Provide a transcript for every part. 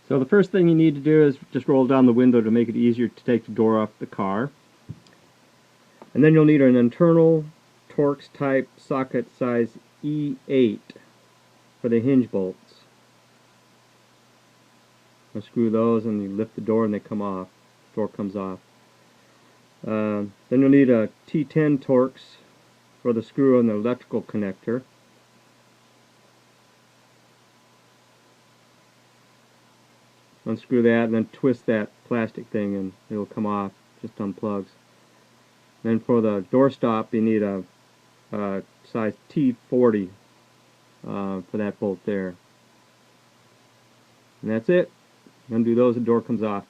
So the first thing you need to do is just roll down the window to make it easier to take the door off the car. And then you'll need an internal Torx type socket size E8 for the hinge bolts. Unscrew those and you lift the door and they come off. The door comes off. Then you'll need a T10 Torx for the screw on the electrical connector. Unscrew that and then twist that plastic thing and it'll come off. Just unplugs. Then for the door stop you need a size T40 for that bolt there. And that's it. Undo those, the door comes off.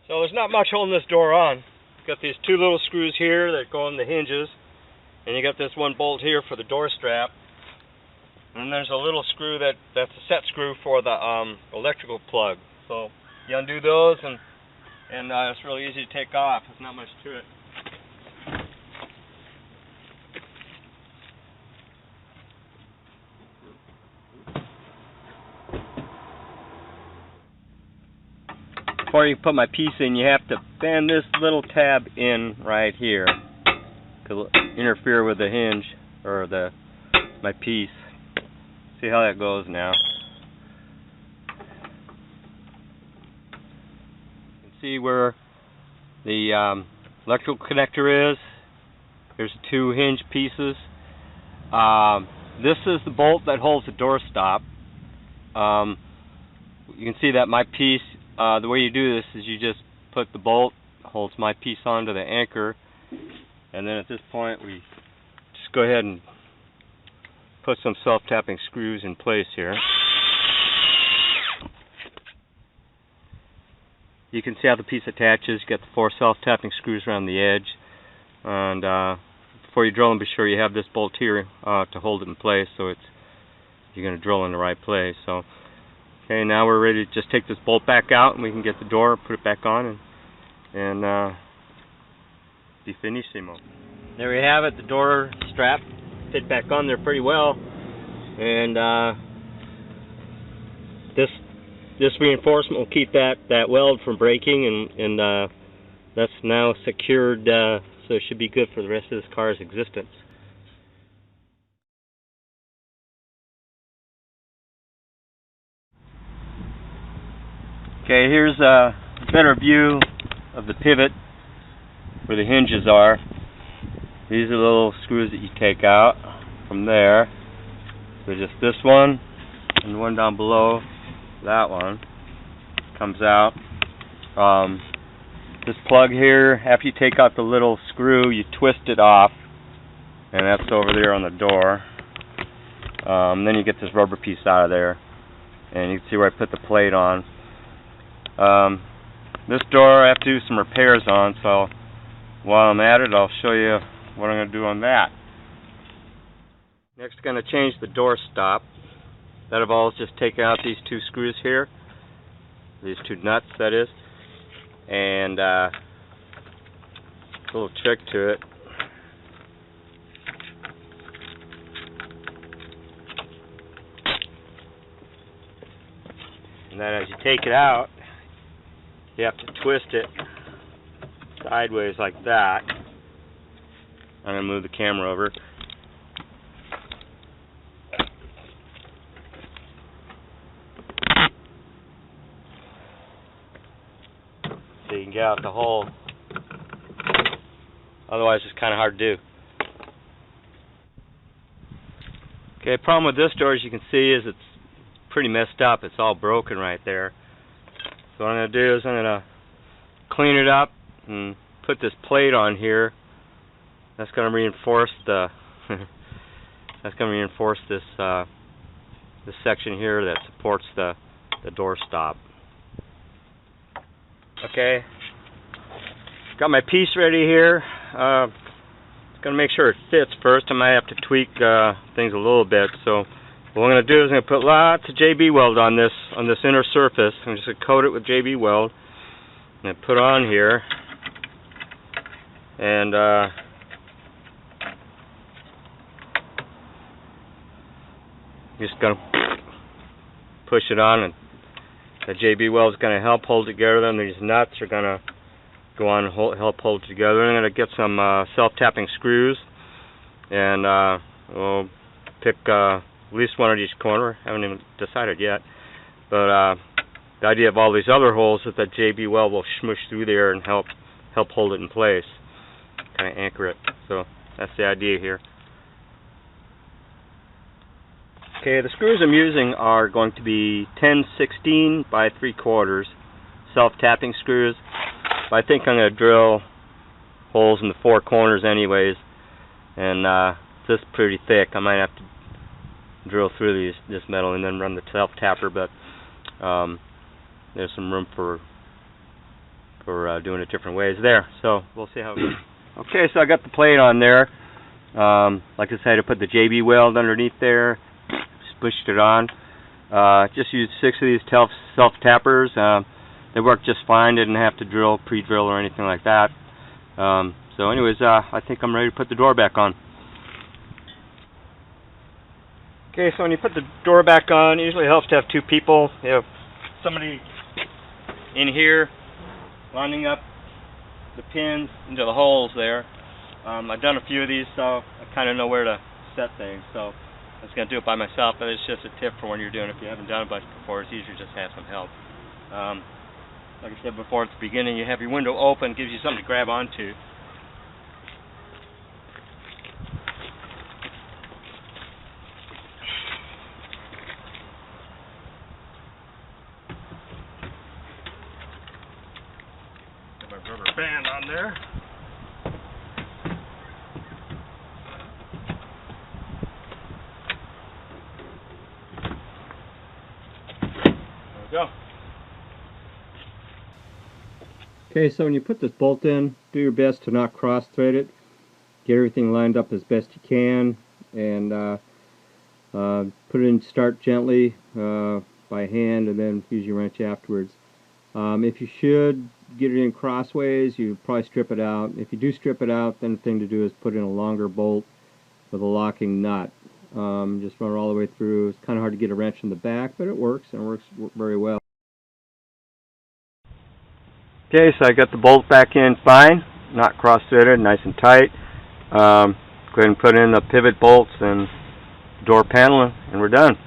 So there's not much holding this door on. You've got these two little screws here that go on the hinges, and you got this one bolt here for the door strap. And there's a little screw that's a set screw for the electrical plug. So you undo those, and it's really easy to take off. There's not much to it. Before you put my piece in, you have to bend this little tab in right here, because it'll interfere with the hinge or my piece. See how that goes now. You can see where the electrical connector is. There's two hinge pieces. This is the bolt that holds the door stop. You can see that my piece, the way you do this is you just put the bolt, holds my piece onto the anchor, and then at this point we just go ahead and put some self-tapping screws in place here. You can see how the piece attaches. You got the 4 self-tapping screws around the edge, and before you drill them, be sure you have this bolt here to hold it in place, so you're going to drill in the right place. So, okay, now we're ready to just take this bolt back out, and we can get the door, put it back on, and be finissimo. There we have it. The door strap fit back on there pretty well, and this reinforcement will keep that weld from breaking, and that's now secured, so it should be good for the rest of this car's existence. Okay, here's a better view of the pivot where the hinges are. These are the little screws that you take out from there. So just this one and the one down below, that one, comes out. This plug here, after you take out the little screw, you twist it off, and that's over there on the door. Then you get this rubber piece out of there, and you can see where I put the plate on. This door I have to do some repairs on, so while I'm at it, I'll show you what I'm going to do on that. Next, I'm going to change the door stop. That involves just taking out these two screws here, these two nuts, that is, and a little trick to it. And then as you take it out, you have to twist it sideways like that. I'm going to move the camera over. So you can get out the hole. Otherwise it's kind of hard to do. Okay, problem with this door, as you can see, is it's pretty messed up. It's all broken right there. So what I'm going to do is I'm going to clean it up and put this plate on here. That's going to reinforce the this section here that supports the door stop. Okay, got my piece ready here. Going to make sure it fits first. I might have to tweak things a little bit. So what I'm going to do is I'm going to put lots of JB weld on this inner surface. I'm just going to coat it with JB weld and put on here, and You're just going to push it on, and the JB weld is going to help hold it together. And these nuts are going to go on and help hold it together. I'm going to get some self-tapping screws, and we'll pick at least one at each corner. Haven't even decided yet. But the idea of all these other holes is that JB weld will smush through there and help hold it in place, kind of anchor it. So that's the idea here. Okay, the screws I'm using are going to be 10/16 by 3/4 self-tapping screws. But I think I'm going to drill holes in the 4 corners anyways, and this is pretty thick. I might have to drill through this metal and then run the self-tapper, but there's some room for doing it different ways there. So we'll see how it goes. Okay, so I got the plate on there. Like I said, I put the JB weld underneath there. Pushed it on. Just used 6 of these self-tappers. They work just fine. Didn't have to pre-drill or anything like that. So anyways, I think I'm ready to put the door back on. Okay, so when you put the door back on, it usually helps to have 2 people. You have somebody in here lining up the pins into the holes there. I've done a few of these, so I kind of know where to set things. So I was going to do it by myself, but it's just a tip for when you're doing it. If you haven't done it before, it's easier just to have some help. Like I said before at the beginning, you have your window open, gives you something to grab onto. Have my rubber band on there. Go. Okay, so when you put this bolt in, do your best to not cross thread it. Get everything lined up as best you can, and put it in, start gently by hand, and then use your wrench afterwards. If you should get it in crossways, you probably strip it out. If you do strip it out, then the thing to do is put in a longer bolt with a locking nut. Just run it all the way through. It's kind of hard to get a wrench in the back, but it works, and it works very well. Okay, so I got the bolt back in fine, not cross-threaded, nice and tight. Go ahead and put in the pivot bolts and door panel, and we're done.